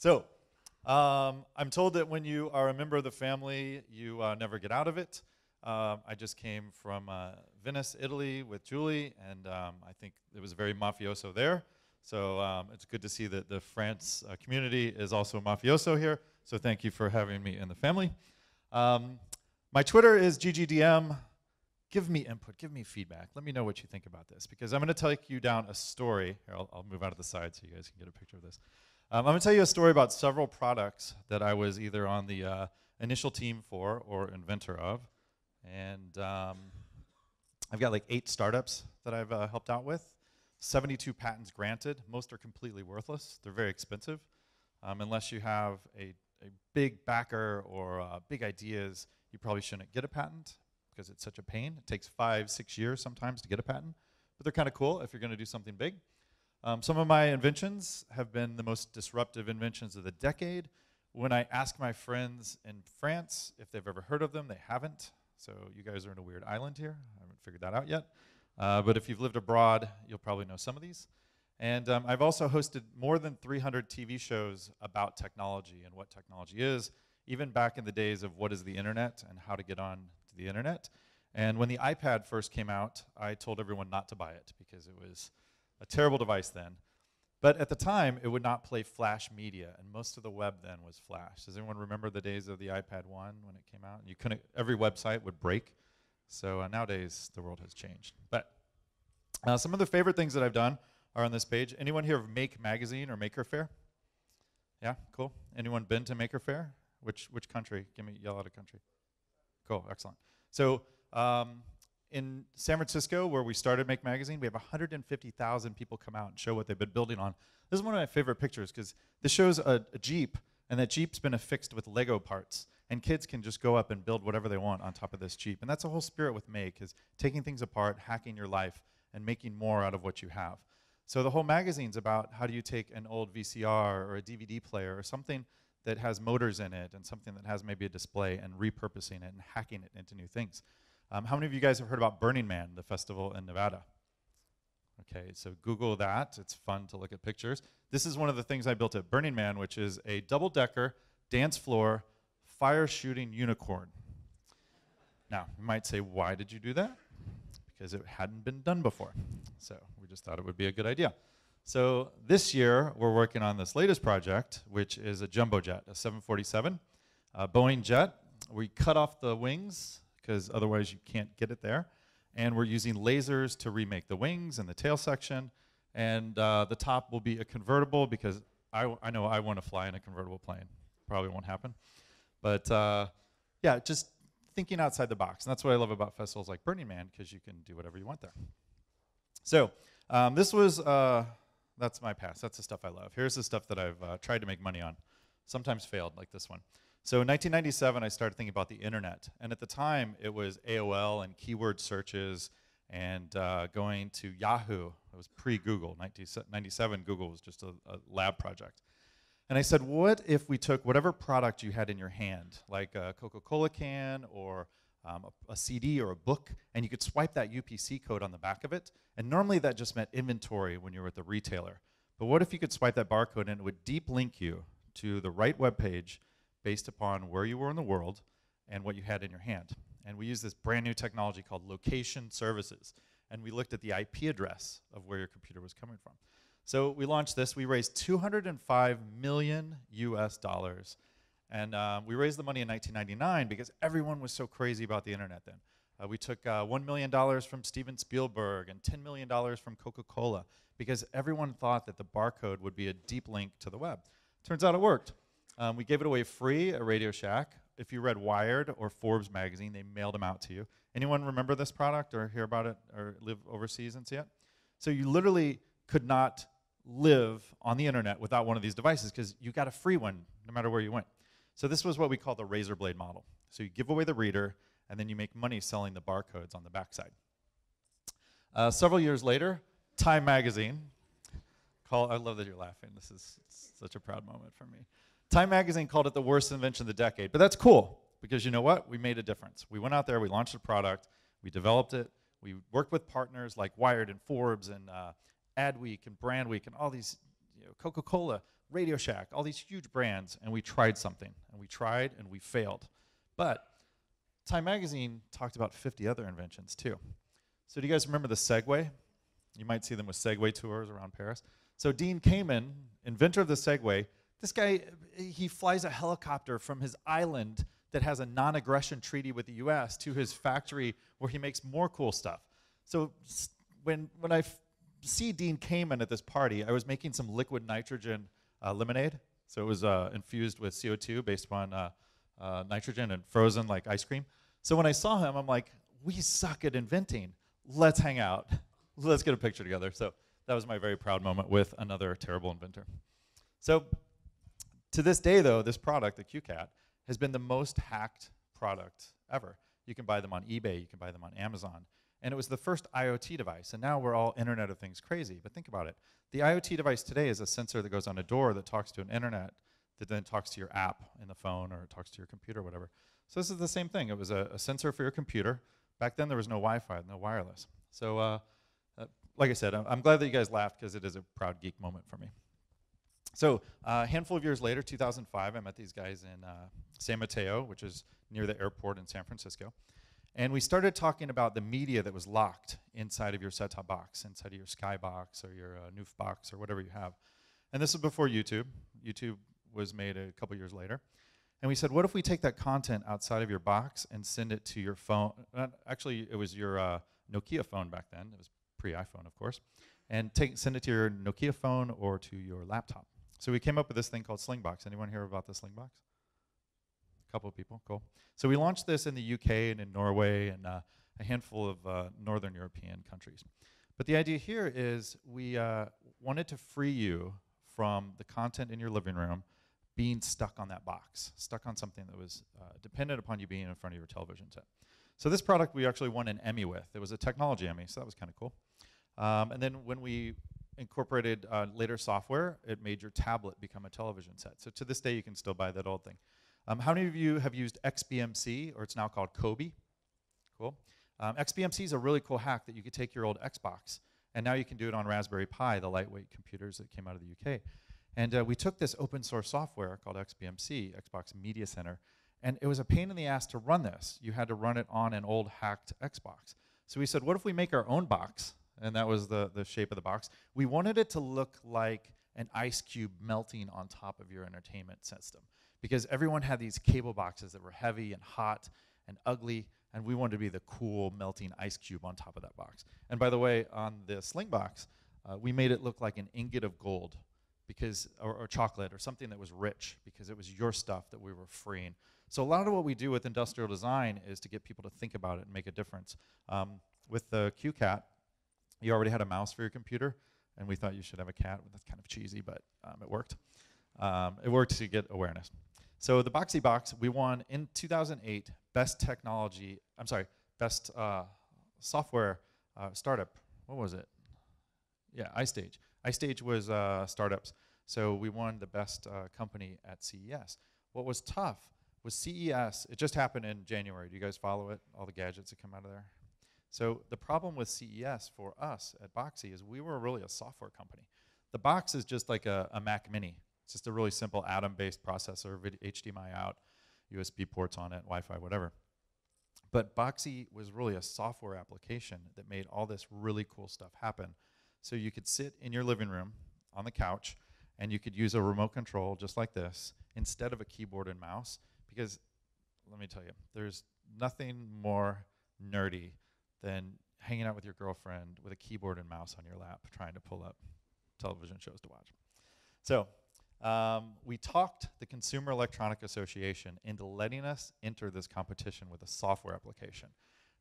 So, I'm told that when you are a member of the family, you never get out of it. I just came from Venice, Italy with Julie, and I think it was very mafioso there. So it's good to see that the France community is also mafioso here. So thank you for having me in the family. My Twitter is ggdm. Give me input, give me feedback. Let me know what you think about this, because I'm going to take you down a story. Here, I'll move out of the side so you guys can get a picture of this. I'm going to tell you a story about several products that I was either on the initial team for or inventor of. And I've got like 8 startups that I've helped out with. 72 patents granted. Most are completely worthless. They're very expensive. Unless you have a big backer or big ideas, you probably shouldn't get a patent because it's such a pain. It takes 5-6 years sometimes to get a patent. But they're kind of cool if you're going to do something big. Some of my inventions have been the most disruptive inventions of the decade. When I ask my friends in France if they've ever heard of them, they haven't. So you guys are in a weird island here. I haven't figured that out yet. But if you've lived abroad, you'll probably know some of these. And I've also hosted more than 300 TV shows about technology and what technology is, even back in the days of what is the internet and how to get on to the internet. And when the iPad first came out, I told everyone not to buy it because it was a terrible device then. But at the time, it would not play Flash media, and most of the web then was Flash. Does anyone remember the days of the iPad 1 when it came out? You couldn't, every website would break. So nowadays, the world has changed. But some of the favorite things that I've done are on this page. Anyone here of Make Magazine or Maker Faire? Yeah, cool. Anyone been to Maker Faire? Which country? Give me, yell out a country. Cool, excellent. So in San Francisco, where we started Make Magazine, we have 150,000 people come out and show what they've been building on. This is one of my favorite pictures because this shows a Jeep, and that Jeep's been affixed with Lego parts. And kids can just go up and build whatever they want on top of this Jeep. And that's the whole spirit with Make, is taking things apart, hacking your life, and making more out of what you have. So the whole magazine's about how do you take an old VCR or a DVD player or something that has motors in it and something that has maybe a display and repurposing it and hacking it into new things. How many of you guys have heard about Burning Man, the festival in Nevada? Okay, so Google that. It's fun to look at pictures. This is one of the things I built at Burning Man, which is a double-decker dance floor fire shooting unicorn. Now, you might say, why did you do that? Because it hadn't been done before. So we just thought it would be a good idea. So this year, we're working on this latest project, which is a jumbo jet, a 747, a Boeing jet. We cut off the wings, because otherwise you can't get it there. And we're using lasers to remake the wings and the tail section. And the top will be a convertible, because I know I want to fly in a convertible plane. Probably won't happen. But yeah, just thinking outside the box. And that's what I love about festivals like Burning Man, because you can do whatever you want there. So this was, that's my past. That's the stuff I love. Here's the stuff that I've tried to make money on. Sometimes failed, like this one. So in 1997, I started thinking about the internet. And at the time, it was AOL and keyword searches and going to Yahoo. It was pre-Google. 1997, Google was just a lab project. And I said, what if we took whatever product you had in your hand, like a Coca-Cola can or a CD or a book, and you could swipe that UPC code on the back of it. And normally that just meant inventory when you were at the retailer. But what if you could swipe that barcode and it would deep link you to the right web page based upon where you were in the world and what you had in your hand? And we used this brand new technology called location services. And we looked at the IP address of where your computer was coming from. So we launched this. We raised $205 million US. And we raised the money in 1999 because everyone was so crazy about the internet then. We took $1 million from Steven Spielberg and $10 million from Coca-Cola because everyone thought that the barcode would be a deep link to the web. Turns out it worked. We gave it away free at Radio Shack. If you read Wired or Forbes magazine, they mailed them out to you. Anyone remember this product or hear about it or live overseas and see it? So you literally could not live on the internet without one of these devices because you got a free one no matter where you went. So this was what we call the razor blade model. So you give away the reader, and then you make money selling the barcodes on the backside. Several years later, Time magazine I love that you're laughing. This is such a proud moment for me. Time magazine called it the worst invention of the decade, but that's cool because you know what? We made a difference. We went out there, we launched a product, we developed it, we worked with partners like Wired and Forbes and Adweek and Brandweek and all these, Coca-Cola. Radio Shack, all these huge brands, and we tried something. And we tried, and we failed. But Time Magazine talked about 50 other inventions, too. So do you guys remember the Segway? You might see them with Segway tours around Paris. So Dean Kamen, inventor of the Segway, this guy, he flies a helicopter from his island that has a non-aggression treaty with the US to his factory where he makes more cool stuff. So when I see Dean Kamen at this party, I was making some liquid nitrogen lemonade. So it was infused with CO2 based upon nitrogen and frozen like ice cream. So when I saw him, I'm like, we suck at inventing. Let's hang out. Let's get a picture together. So that was my very proud moment with another terrible inventor. So to this day, though, this product, the QCat, has been the most hacked product ever. You can buy them on eBay. You can buy them on Amazon. And it was the first IoT device. And now we're all Internet of Things crazy. But think about it. The IoT device today is a sensor that goes on a door that talks to an internet that then talks to your app in the phone or talks to your computer or whatever. So this is the same thing. It was a sensor for your computer. Back then, there was no Wi-Fi, no wireless. So like I said, I'm glad that you guys laughed because it is a proud geek moment for me. So a handful of years later, 2005, I met these guys in San Mateo, which is near the airport in San Francisco. And we started talking about the media that was locked inside of your set-top box, inside of your Skybox or your Noof box or whatever you have. And this is before YouTube. YouTube was made a couple years later. And we said, what if we take that content outside of your box and send it to your phone? Actually, it was your Nokia phone back then. It was pre-iPhone, of course. And send it to your Nokia phone or to your laptop. So we came up with this thing called Slingbox. Anyone hear about the Slingbox? A couple of people, cool. So we launched this in the UK and in Norway and a handful of Northern European countries. But the idea here is we wanted to free you from the content in your living room being stuck on that box, stuck on something that was dependent upon you being in front of your television set. So this product we actually won an Emmy with. It was a technology Emmy, so that was kind of cool. And then when we incorporated later software, it made your tablet become a television set. So to this day, you can still buy that old thing. How many of you have used XBMC, or it's now called Kobe? Cool. XBMC is a really cool hack that you could take your old Xbox, and now you can do it on Raspberry Pi, the lightweight computers that came out of the UK. And we took this open source software called XBMC, Xbox Media Center, and it was a pain in the ass to run this. You had to run it on an old hacked Xbox. So we said, what if we make our own box? And that was the shape of the box. We wanted it to look like an ice cube melting on top of your entertainment system, because everyone had these cable boxes that were heavy and hot and ugly, and we wanted to be the cool melting ice cube on top of that box. And by the way, on the Slingbox, we made it look like an ingot of gold, because, or chocolate, or something that was rich, because it was your stuff that we were freeing. So a lot of what we do with industrial design is to get people to think about it and make a difference. With the QCat, you already had a mouse for your computer, and we thought you should have a cat. That's kind of cheesy, but it worked. It worked to get awareness. So the Boxy Box, we won in 2008 best software startup. What was it? Yeah, iStage. iStage was startups. So we won the best company at CES. What was tough was CES. It just happened in January. Do you guys follow it? All the gadgets that come out of there? So the problem with CES for us at Boxy is we were really a software company. The box is just like a Mac Mini. It's just a really simple Atom-based processor, HDMI out, USB ports on it, Wi-Fi, whatever. But Boxy was really a software application that made all this really cool stuff happen. So you could sit in your living room on the couch, and you could use a remote control just like this instead of a keyboard and mouse, because let me tell you, there's nothing more nerdy than hanging out with your girlfriend with a keyboard and mouse on your lap trying to pull up television shows to watch. So we talked the Consumer Electronic Association into letting us enter this competition with a software application.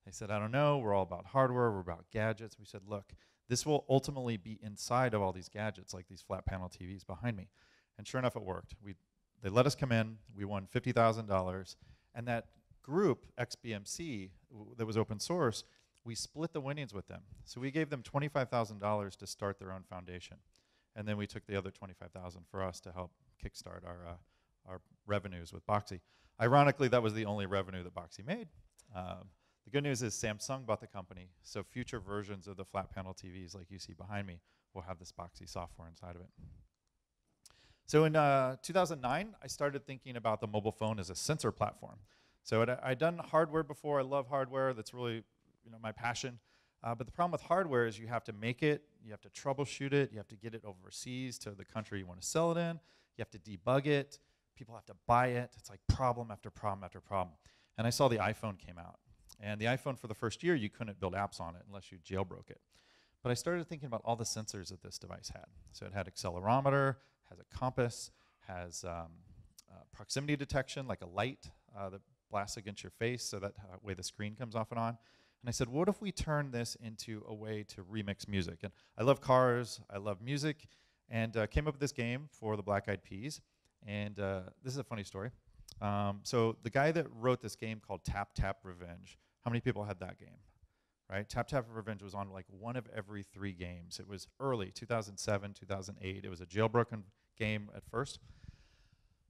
They said, I don't know, we're all about hardware, we're about gadgets. We said, look, this will ultimately be inside of all these gadgets, like these flat panel TVs behind me. And sure enough, it worked. They let us come in, we won $50,000, and that group, XBMC, that was open source, we split the winnings with them. So we gave them $25,000 to start their own foundation. And then we took the other $25,000 for us to help kickstart our revenues with Boxy. Ironically, that was the only revenue that Boxy made. The good news is Samsung bought the company, so future versions of the flat panel TVs like you see behind me will have this Boxy software inside of it. So in 2009, I started thinking about the mobile phone as a sensor platform. So I'd done hardware before. I love hardware. That's really my passion. But the problem with hardware is you have to make it, you have to troubleshoot it, you have to get it overseas to the country you want to sell it in, you have to debug it, people have to buy it. It's like problem after problem after problem. And I saw the iPhone came out. And the iPhone, for the first year, you couldn't build apps on it unless you jailbroke it. But I started thinking about all the sensors that this device had. So it had accelerometer, has a compass, has proximity detection, like a light that blasts against your face, so that way the screen comes off and on. And I said, what if we turn this into a way to remix music? And I love cars, I love music, and came up with this game for the Black Eyed Peas. And this is a funny story. So the guy that wrote this game called Tap Tap Revenge, how many people had that game? Right? Tap Tap Revenge was on like one of every 3 games. It was early, 2007, 2008. It was a jailbroken game at first.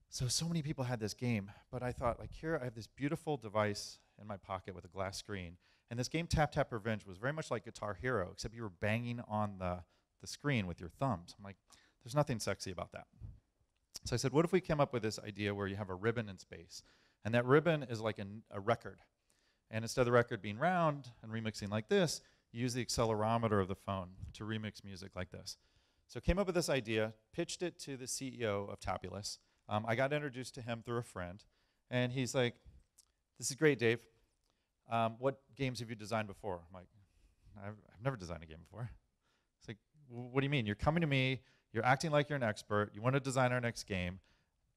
So many people had this game, but I thought, like, here I have this beautiful device in my pocket with a glass screen, and this game, Tap Tap Revenge, was very much like Guitar Hero, except you were banging on the screen with your thumbs. I'm like, there's nothing sexy about that. So I said, what if we came up with this idea where you have a ribbon in space, and that ribbon is like a record, and instead of the record being round and remixing like this, you use the accelerometer of the phone to remix music like this. So came up with this idea, pitched it to the CEO of Tapulous. I got introduced to him through a friend, and he's like, this is great, Dave. What games have you designed before? I'm like, I've never designed a game before. It's like, what do you mean? You're coming to me, you're acting like you're an expert, you want to design our next game,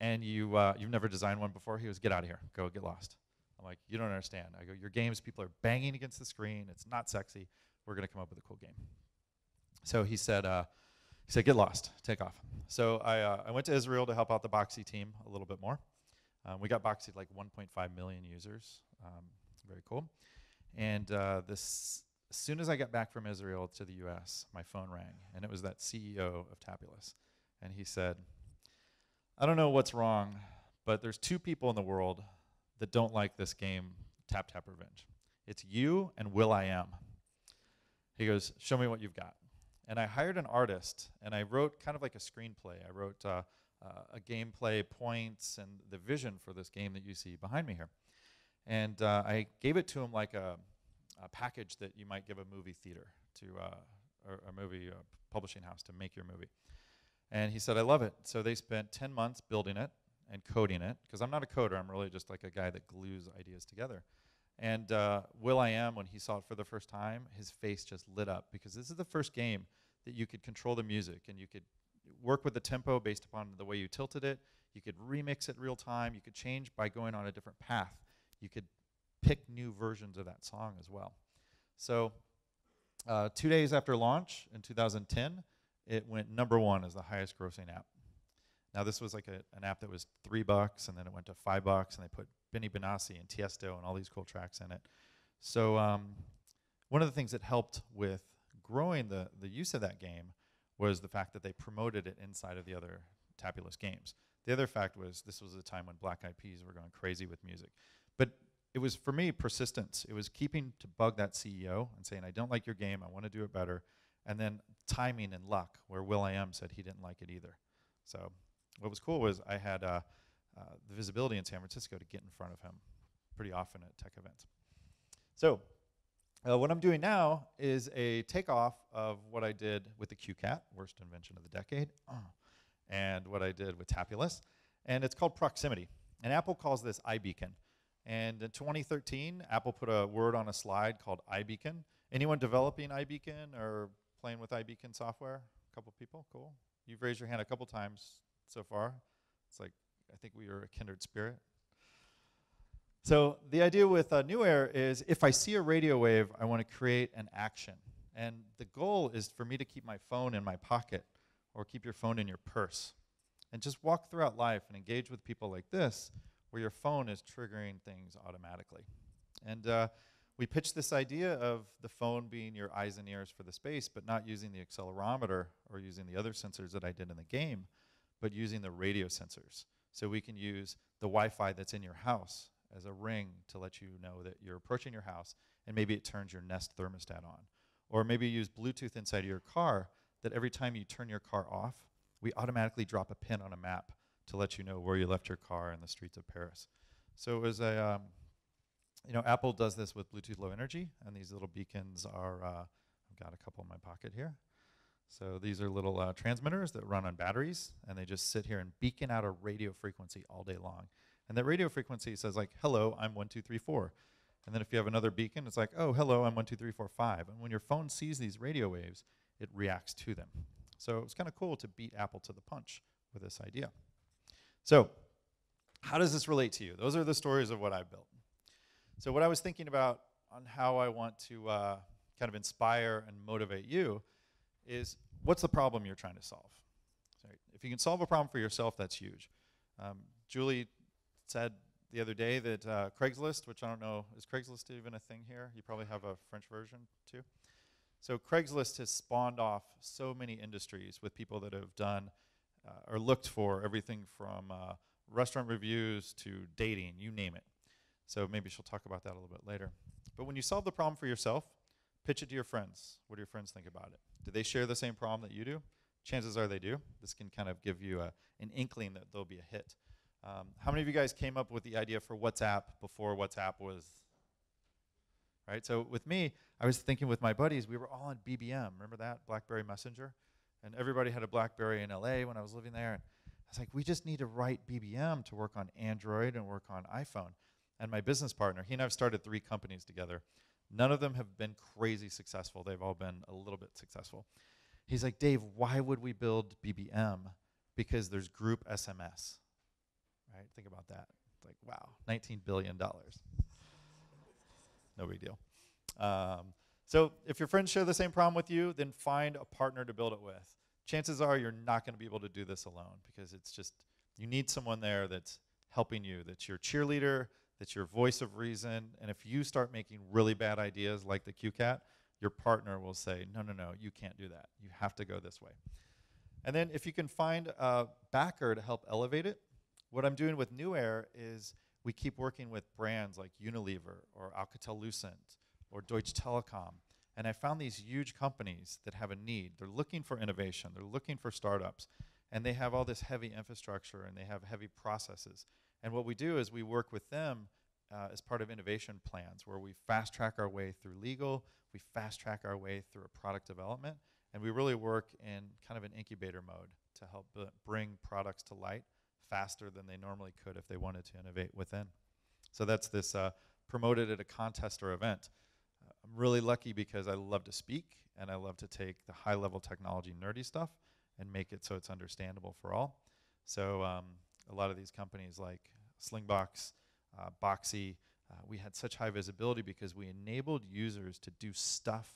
and you've never designed one before? He goes, get out of here, go get lost. I'm like, you don't understand. I go, your games, people are banging against the screen, it's not sexy, we're going to come up with a cool game. So he said, get lost, take off. So I went to Israel to help out the Boxy team a little bit more. We got Boxy like 1.5 million users. Very cool. And as soon as I got back from Israel to the US, my phone rang, and it was that CEO of Tapulous. And he said, I don't know what's wrong, but there's 2 people in the world that don't like this game, Tap Tap Revenge. It's you and will.i.am. He goes, show me what you've got. And I hired an artist, and I wrote kind of like a screenplay. I wrote a gameplay points and the vision for this game that you see behind me here. And I gave it to him like a package that you might give a movie theater to, or a movie publishing house to make your movie. And he said, I love it. So they spent 10 months building it and coding it, because I'm not a coder, I'm really just like a guy that glues ideas together. And will.i.am, when he saw it for the first time, his face just lit up, because this is the first game that you could control the music, and you could work with the tempo based upon the way you tilted it. You could remix it real time. You could change by going on a different path. You could pick new versions of that song as well. So 2 days after launch in 2010, it went #1 as the highest grossing app. Now this was like an app that was $3, and then it went to $5, and they put Benny Benassi and Tiesto and all these cool tracks in it. So one of the things that helped with growing the use of that game was the fact that they promoted it inside of the other Tapulous games. The other fact was this was a time when Black Eyed Peas were going crazy with music. But it was, for me, persistence. It was keeping to bug that CEO and saying, I don't like your game, I want to do it better. And then timing and luck, where will.i.am said he didn't like it either. So what was cool was I had the visibility in San Francisco to get in front of him pretty often at tech events. So what I'm doing now is a takeoff of what I did with the QCat, worst invention of the decade, and what I did with Tapulous. And it's called proximity. And Apple calls this iBeacon. And in 2013, Apple put a word on a slide called iBeacon. Anyone developing iBeacon or playing with iBeacon software? A couple people, cool. You've raised your hand a couple times so far. It's like, I think we are a kindred spirit. So the idea with New Air is if I see a radio wave, I want to create an action. And the goal is for me to keep my phone in my pocket or keep your phone in your purse and just walk throughout life and engage with people like this where your phone is triggering things automatically. And we pitched this idea of the phone being your eyes and ears for the space, but not using the accelerometer or using the other sensors that I did in the game, but using the radio sensors. So we can use the Wi-Fi that's in your house as a ring to let you know that you're approaching your house, and maybe it turns your Nest thermostat on. Or maybe use Bluetooth inside of your car that every time you turn your car off, we automatically drop a pin on a map to let you know where you left your car in the streets of Paris. So it was a, Apple does this with Bluetooth Low Energy, and these little beacons are, I've got a couple in my pocket here. So these are little transmitters that run on batteries, and they just sit here and beacon out a radio frequency all day long. And that radio frequency says like, hello, I'm 1234. And then if you have another beacon, it's like, oh, hello, I'm 12345. And when your phone sees these radio waves, it reacts to them. So it's kind of cool to beat Apple to the punch with this idea. So how does this relate to you? Those are the stories of what I built. So what I was thinking about on how I want to kind of inspire and motivate you is, what's the problem you're trying to solve? So if you can solve a problem for yourself, that's huge. Julie said the other day that Craigslist, which I don't know, is Craigslist even a thing here? You probably have a French version too. So Craigslist has spawned off so many industries with people that have done or looked for everything from restaurant reviews to dating, you name it. So maybe she'll talk about that a little bit later. But when you solve the problem for yourself, pitch it to your friends. What do your friends think about it? Do they share the same problem that you do? Chances are they do. This can kind of give you an inkling that there'll be a hit. How many of you guys came up with the idea for WhatsApp before WhatsApp was? Right, so with me, I was thinking with my buddies, we were all on BBM. Remember that, BlackBerry Messenger? And everybody had a BlackBerry in LA when I was living there. And I was like, we just need to write BBM to work on Android and work on iPhone. And my business partner, he and I have started 3 companies together. None of them have been crazy successful. They've all been a little bit successful. He's like, Dave, why would we build BBM? Because there's group SMS. Right? Think about that. It's like, wow, $19 billion. No big deal. So if your friends share the same problem with you, then find a partner to build it with. Chances are you're not going to be able to do this alone, because it's just, you need someone there that's helping you, that's your cheerleader, that's your voice of reason. And if you start making really bad ideas like the QCat, your partner will say, no, no, no, you can't do that. You have to go this way. And then if you can find a backer to help elevate it, what I'm doing with New Air is we keep working with brands like Unilever or Alcatel-Lucent or Deutsche Telekom. And I found these huge companies that have a need. They're looking for innovation. They're looking for startups. And they have all this heavy infrastructure, and they have heavy processes. And what we do is we work with them as part of innovation plans, where we fast track our way through legal, we fast track our way through a product development, and we really work in kind of an incubator mode to help bring products to light faster than they normally could if they wanted to innovate within. So that's this promoted at a contest or event. I'm really lucky because I love to speak, and I love to take the high-level technology nerdy stuff and make it so it's understandable for all. So a lot of these companies like Slingbox, Boxy, we had such high visibility because we enabled users to do stuff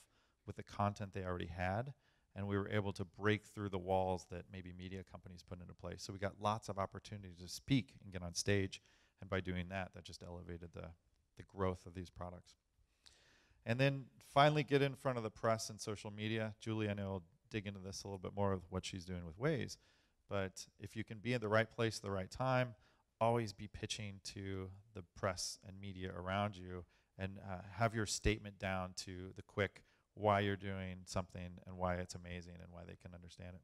with the content they already had, and we were able to break through the walls that maybe media companies put into place. So we got lots of opportunities to speak and get on stage, and by doing that, that just elevated the growth of these products. And then finally get in front of the press and social media. Julie, I know, will dig into this a little bit more with what she's doing with Waze, but if you can be in the right place at the right time, always be pitching to the press and media around you, and have your statement down to the quick why you're doing something and why it's amazing and why they can understand it.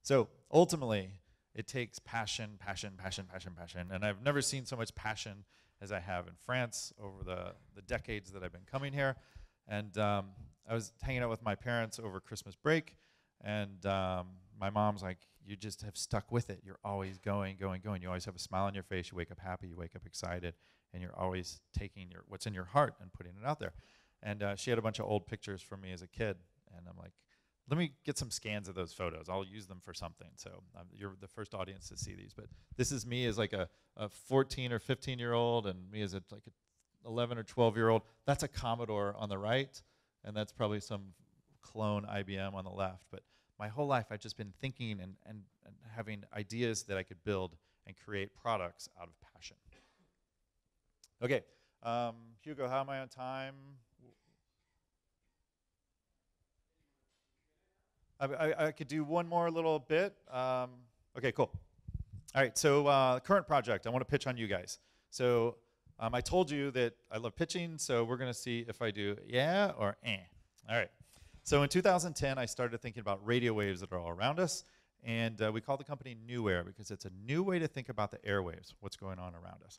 So ultimately, it takes passion, passion, passion, passion, passion. And I've never seen so much passion as I have in France over the decades that I've been coming here. And I was hanging out with my parents over Christmas break, and my mom's like, you just have stuck with it. You're always going, going, going. You always have a smile on your face. You wake up happy. You wake up excited. And you're always taking what's in your heart and putting it out there. And she had a bunch of old pictures from me as a kid. And I'm like, let me get some scans of those photos. I'll use them for something. So you're the first audience to see these. But this is me as like a 14 or 15-year-old, and me as like an 11 or 12-year-old. That's a Commodore on the right, and that's probably some clone IBM on the left. But my whole life, I've just been thinking and having ideas that I could build and create products out of passion. Okay, Hugo, how am I on time? I could do one more little bit. Okay, cool. All right, so current project, I want to pitch on you guys. So I told you that I love pitching, so we're going to see if I do yeah or eh. All right. So in 2010, I started thinking about radio waves that are all around us, and we call the company New Air because it's a new way to think about the airwaves, what's going on around us.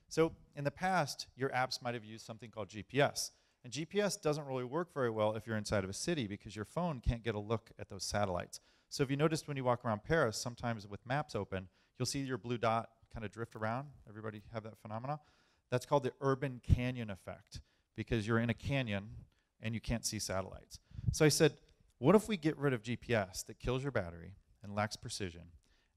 So in the past, your apps might have used something called GPS. And GPS doesn't really work very well if you're inside of a city because your phone can't get a look at those satellites. So if you noticed when you walk around Paris, sometimes with maps open, you'll see your blue dot kind of drift around. Everybody have that phenomena? That's called the urban canyon effect because you're in a canyon and you can't see satellites. So I said, what if we get rid of GPS that kills your battery and lacks precision,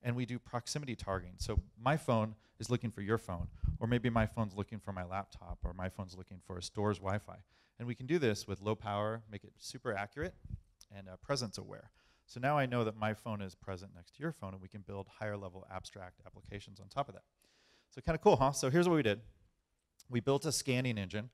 and we do proximity targeting? So my phone is looking for your phone, or maybe my phone's looking for my laptop, or my phone's looking for a store's Wi-Fi. And we can do this with low power, make it super accurate, and presence aware. So now I know that my phone is present next to your phone, and we can build higher level abstract applications on top of that. So kind of cool, huh? So here's what we did. We built a scanning engine.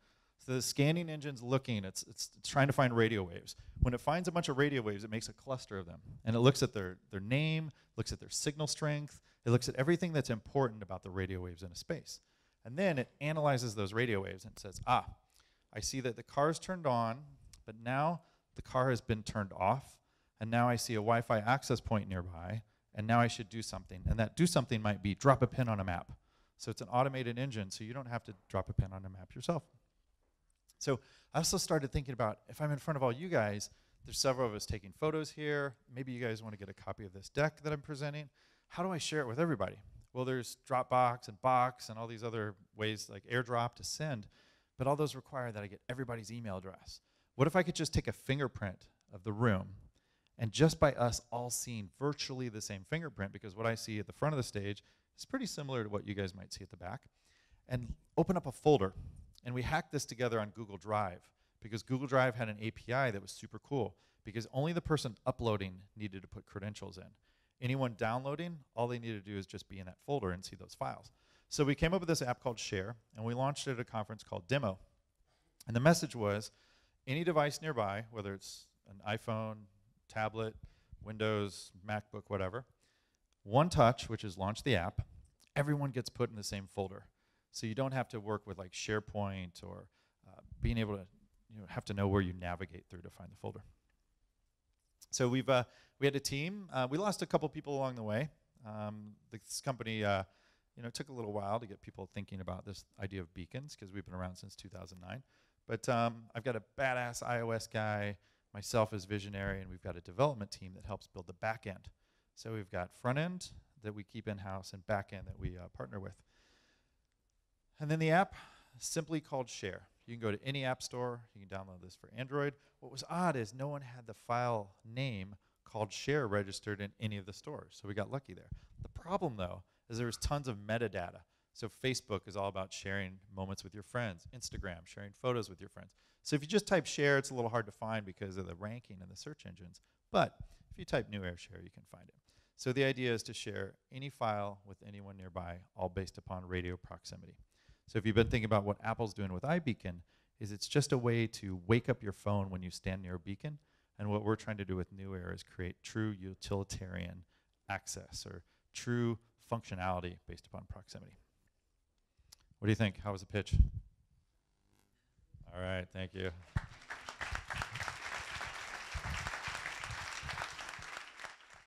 So the scanning engine's looking, it's trying to find radio waves. When it finds a bunch of radio waves, it makes a cluster of them. And it looks at their name, looks at their signal strength, it looks at everything that's important about the radio waves in a space. And then it analyzes those radio waves and says, I see that the car's turned on, but now the car has been turned off, and now I see a Wi-Fi access point nearby, and now I should do something. And that do something might be drop a pin on a map. So it's an automated engine, so you don't have to drop a pin on a map yourself. So I also started thinking about, if I'm in front of all you guys, there's several of us taking photos here. Maybe you guys want to get a copy of this deck that I'm presenting. How do I share it with everybody? Well, there's Dropbox and Box and all these other ways like AirDrop to send, but all those require that I get everybody's email address. What if I could just take a fingerprint of the room, and just by us all seeing virtually the same fingerprint, because what I see at the front of the stage is pretty similar to what you guys might see at the back, and open up a folder. And we hacked this together on Google Drive because Google Drive had an API that was super cool because only the person uploading needed to put credentials in. Anyone downloading, all they needed to do is just be in that folder and see those files. So we came up with this app called Share, and we launched it at a conference called Demo. And the message was, any device nearby, whether it's an iPhone, tablet, Windows, MacBook, whatever, one touch, which is launch the app, everyone gets put in the same folder. So you don't have to work with like SharePoint or being able to have to know where you navigate through to find the folder. So we had a team. We lost a couple people along the way. This company took a little while to get people thinking about this idea of beacons because we've been around since 2009. But I've got a badass iOS guy, myself as visionary, and we've got a development team that helps build the back end. So we've got front end that we keep in-house and back end that we partner with. And then the app, simply called Share. You can go to any app store. You can download this for Android. What was odd is no one had the file name called Share registered in any of the stores, so we got lucky there. The problem, though, is there was tons of metadata. So Facebook is all about sharing moments with your friends. Instagram, sharing photos with your friends. So if you just type Share, it's a little hard to find because of the ranking in the search engines. But if you type New Air Share, you can find it. So the idea is to share any file with anyone nearby, all based upon radio proximity. So if you've been thinking about what Apple's doing with iBeacon, is it's just a way to wake up your phone when you stand near a beacon. And what we're trying to do with New Air is create true utilitarian access or true functionality based upon proximity. What do you think? How was the pitch? All right, thank you.